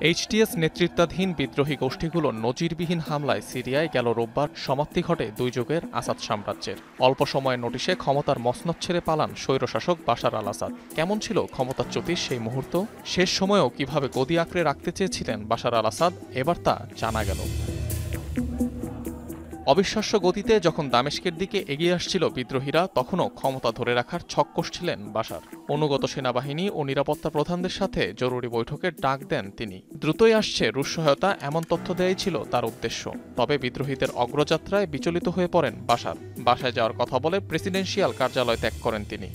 HTS নেতৃত্বাধীন বিদ্রোহী গোষ্ঠীগুলোর নজিরবিহীন হামলায় সিরিয়ায় গেল রোববার সমাপ্তি ঘটে দুই যুগের আসাদ সাম্রাজ্যের। অল্প সময়ের নোটিশে ক্ষমতার মসনদ ছেড়ে পালান স্বৈরশাসক বাশার আল আসাদ। কেমন ছিল ক্ষমতাচ্যুতির সেই মুহূর্ত? শেষ সময়েও কিভাবে গদি আঁকড়ে রাখতে চেয়েছিলেন বাশার আল আসাদ, এবার তা জানা গেল। অবিশ্বাস্য গতিতে যখন দামেস্কের দিকে এগিয়ে আসছিল বিদ্রোহীরা, তখনও ক্ষমতা ধরে রাখার ছক কষছিলেন বাশার। অনুগত সেনাবাহিনী ও নিরাপত্তা প্রধানদের সাথে জরুরি বৈঠকের ডাক দেন তিনি। দ্রুতই আসছে রুশ সহায়তা, এমন তথ্য দেয়াই ছিল তার উদ্দেশ্য। তবে বিদ্রোহীদের অগ্রযাত্রায় বিচলিত হয়ে পড়েন বাশার। বাসায় যাওয়ার কথা বলে প্রেসিডেন্সিয়াল কার্যালয় ত্যাগ করেন তিনি।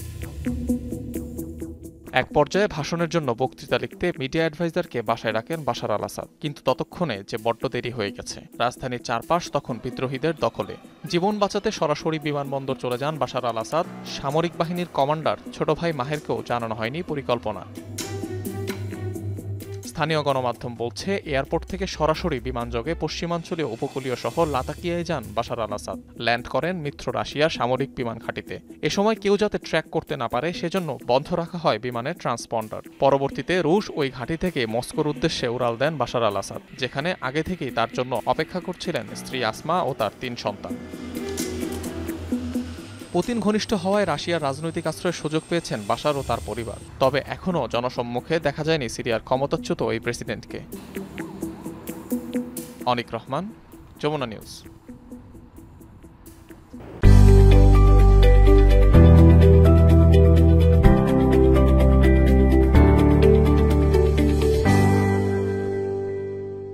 এক পর্যায়ে ভাষণের জন্য বক্তৃতা লিখতে মিডিয়া অ্যাডভাইজারকে বাসায় রাখেন বাশার আল আসাদ। কিন্তু ততক্ষণে যে বড্ড দেরি হয়ে গেছে। রাজধানীর চারপাশ তখন বিদ্রোহীদের দখলে। জীবন বাঁচাতে সরাসরি বিমানবন্দর চলে যান বাশার আল আসাদ। সামরিক বাহিনীর কমান্ডার ছোট ভাই মাহেরকেও জানানো হয়নি পরিকল্পনা। স্থানীয় গণমাধ্যম বলছে, এয়ারপোর্ট থেকে সরাসরি বিমানযোগে পশ্চিমাঞ্চলীয় উপকূলীয় শহর লাতাকিয়ায় যান বাশার আল আসাদ। ল্যান্ড করেন মিত্র রাশিয়ার সামরিক বিমান ঘাঁটিতে। এ সময় কেউ যাতে ট্র্যাক করতে না পারে সেজন্য বন্ধ রাখা হয় বিমানের ট্রান্সপন্ডার। পরবর্তীতে রুশ ওই ঘাঁটি থেকে মস্কোর উদ্দেশ্যে উড়াল দেন বাশার আল আসাদ, যেখানে আগে থেকেই তার জন্য অপেক্ষা করছিলেন স্ত্রী আসমা ও তার ৩ সন্তান। পুতিন ঘনিষ্ঠ হওয়ায় রাশিয়ার রাজনৈতিক আশ্রয়ের সুযোগ পেয়েছেন বাশার ও তার পরিবার। তবে এখনও জনসম্মুখে দেখা যায়নি সিরিয়ার ক্ষমতাচ্যুত এই প্রেসিডেন্টকে। অনিক রহমান, যমুনা নিউজ।